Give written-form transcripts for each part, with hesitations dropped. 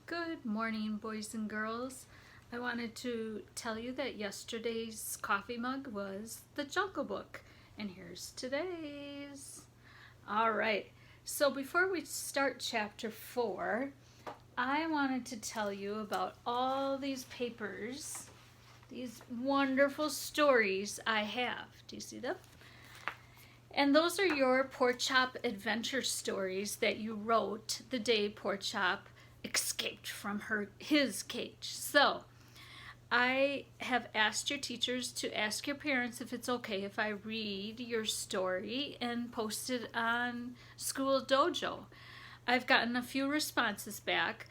Good morning, boys and girls. I wanted to tell you that yesterday's coffee mug was the Jungle Book, and here's today's. All right, so before we start chapter 4, I wanted to tell you about all these papers, these wonderful stories I have. Do you see them? And those are your Pork Chop adventure stories that you wrote the day Pork Chop escaped from his cage. So I have asked your teachers to ask your parents if it's okay if I read your story and post it on School Dojo. I've gotten a few responses back,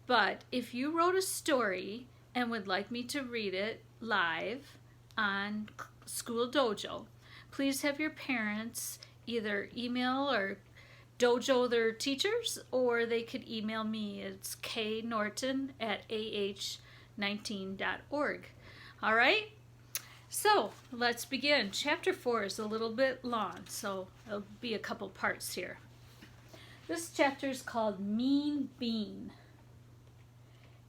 but if you wrote a story and would like me to read it live on School Dojo, please have your parents either email or dojo their teachers, or they could email me. It's knorton@ah19.org. All right? So let's begin. Chapter 4 is a little bit long, so it'll be a couple parts here. This chapter is called Mean Bean.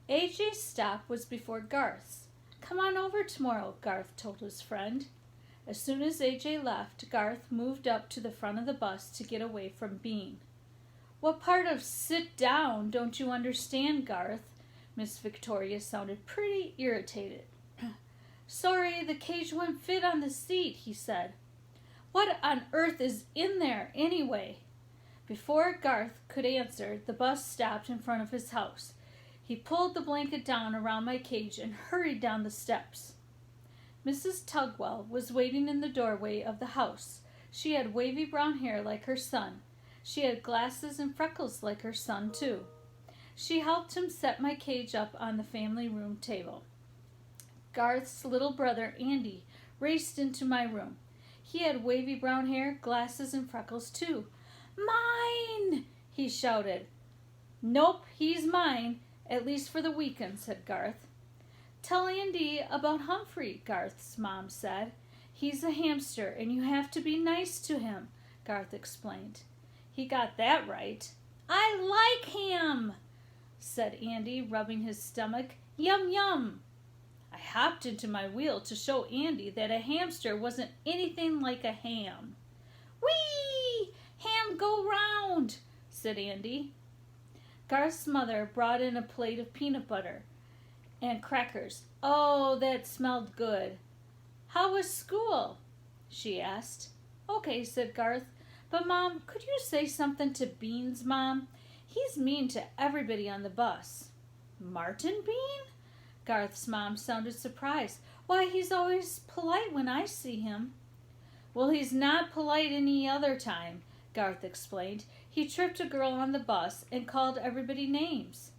AJ's stop was before Garth's. Come on over tomorrow, Garth told his friend. As soon as AJ left, Garth moved up to the front of the bus to get away from Bean. What part of sit down don't you understand, Garth? Miss Victoria sounded pretty irritated. Sorry, the cage wouldn't fit on the seat, he said. What on earth is in there, anyway? Before Garth could answer, the bus stopped in front of his house. He pulled the blanket down around my cage and hurried down the steps. Mrs. Tugwell was waiting in the doorway of the house. She had wavy brown hair like her son. She had glasses and freckles like her son, too. She helped him set my cage up on the family room table. Garth's little brother, Andy, raced into my room. He had wavy brown hair, glasses, and freckles, too. Mine! He shouted. Nope, he's mine, at least for the weekend, said Garth. Tell Andy about Humphrey, Garth's mom said. He's a hamster, and you have to be nice to him, Garth explained. He got that right. I like him, said Andy, rubbing his stomach. Yum, yum. I hopped into my wheel to show Andy that a hamster wasn't anything like a ham. Whee! Ham go round, said Andy. Garth's mother brought in a plate of peanut butter and crackers. Oh, that smelled good. How was school? She asked. Okay, said Garth. But, Mom, could you say something to Bean's mom? He's mean to everybody on the bus. Martin Bean? Garth's mom sounded surprised. Why, he's always polite when I see him. Well, he's not polite any other time, Garth explained. He tripped a girl on the bus and called everybody names.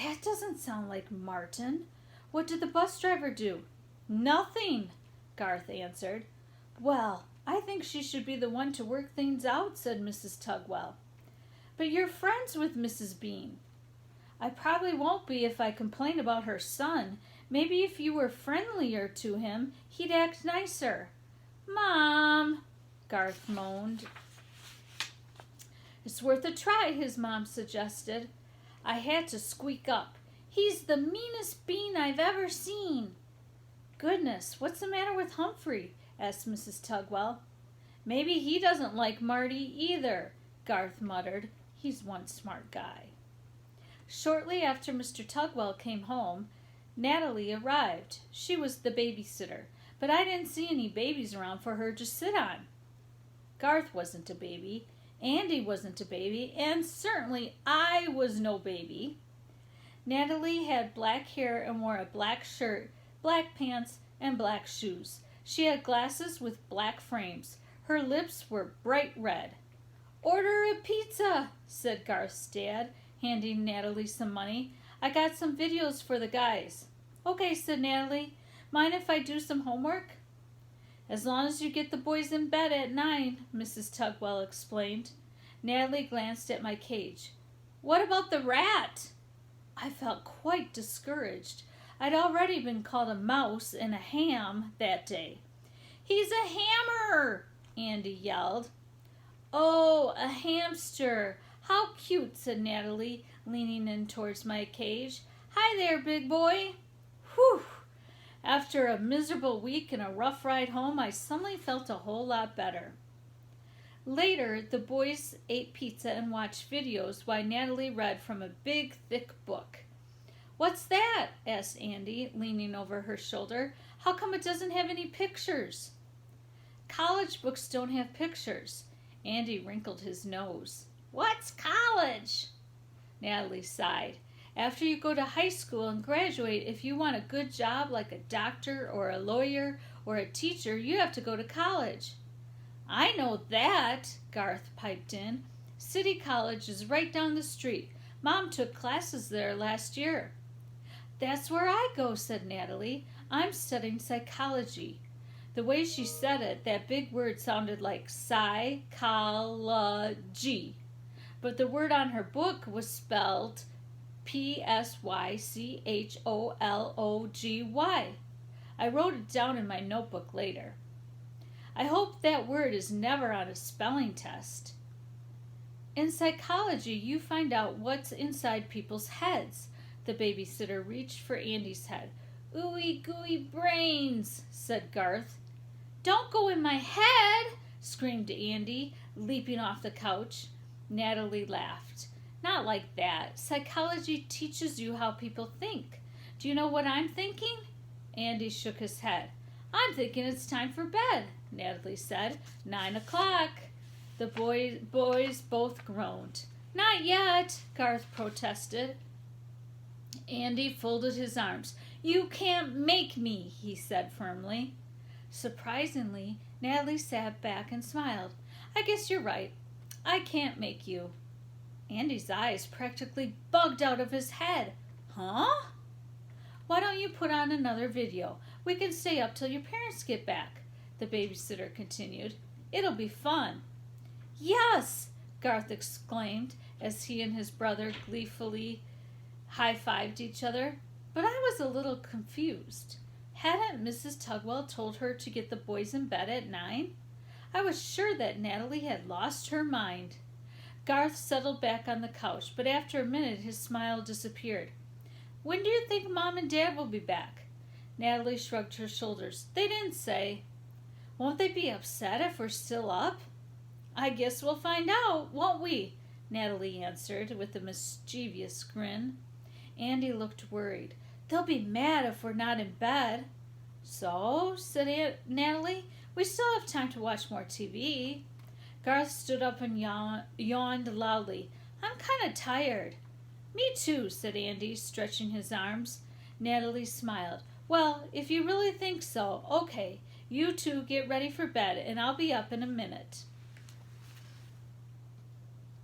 That doesn't sound like Martin. What did the bus driver do? Nothing, Garth answered. Well, I think she should be the one to work things out, said Mrs. Tugwell. But you're friends with Mrs. Bean. I probably won't be if I complain about her son. Maybe if you were friendlier to him, he'd act nicer. Mom, Garth moaned. It's worth a try, his mom suggested. I had to squeak up. He's the meanest bean I've ever seen. Goodness, what's the matter with Humphrey? Asked Mrs. Tugwell. Maybe he doesn't like Marty either, Garth muttered. He's one smart guy. Shortly after Mr. Tugwell came home, Natalie arrived. She was the babysitter, but I didn't see any babies around for her to sit on. Garth wasn't a baby. Andy wasn't a baby, and certainly I was no baby. Natalie had black hair and wore a black shirt, black pants, and black shoes. She had glasses with black frames. Her lips were bright red. Order a pizza, said Garth's dad, handing Natalie some money. I got some videos for the guys. Okay, said Natalie. Mind if I do some homework? As long as you get the boys in bed at 9, Mrs. Tugwell explained. Natalie glanced at my cage. What about the rat? I felt quite discouraged. I'd already been called a mouse and a ham that day. He's a hammer, Andy yelled. Oh, a hamster. How cute, said Natalie, leaning in towards my cage. Hi there, big boy. Whew! After a miserable week and a rough ride home, I suddenly felt a whole lot better. Later, the boys ate pizza and watched videos while Natalie read from a big, thick book. What's that? Asked Andy, leaning over her shoulder. How come it doesn't have any pictures? College books don't have pictures. Andy wrinkled his nose. What's college? Natalie sighed. After you go to high school and graduate, if you want a good job like a doctor or a lawyer or a teacher, you have to go to college. I know that, Garth piped in. City College is right down the street. Mom took classes there last year. That's where I go, said Natalie. I'm studying psychology. The way she said it, that big word sounded like psychology. But the word on her book was spelled Psychology. I wrote it down in my notebook later. I hope that word is never on a spelling test. In psychology, you find out what's inside people's heads. The babysitter reached for Andy's head. Ooey gooey brains, said Garth. Don't go in my head, screamed Andy, leaping off the couch. Natalie laughed. Not like that. Psychology teaches you how people think. Do you know what I'm thinking? Andy shook his head. I'm thinking it's time for bed, Natalie said. 9 o'clock. The boys both groaned. Not yet, Garth protested. Andy folded his arms. You can't make me, he said firmly. Surprisingly, Natalie sat back and smiled. I guess you're right. I can't make you. Andy's eyes practically bugged out of his head. Huh? Why don't you put on another video? We can stay up till your parents get back, the babysitter continued. It'll be fun. Yes, Garth exclaimed as he and his brother gleefully high-fived each other. But I was a little confused. Hadn't Mrs. Tugwell told her to get the boys in bed at 9? I was sure that Natalie had lost her mind. Garth settled back on the couch, but after a minute his smile disappeared. When do you think Mom and Dad will be back? Natalie shrugged her shoulders. They didn't say. Won't they be upset if we're still up? I guess we'll find out, won't we? Natalie answered with a mischievous grin. Andy looked worried. They'll be mad if we're not in bed. So, said Natalie, we still have time to watch more TV. Garth stood up and yawned loudly. I'm kind of tired. Me too, said Andy, stretching his arms. Natalie smiled. Well, if you really think so, okay. You two get ready for bed, and I'll be up in a minute.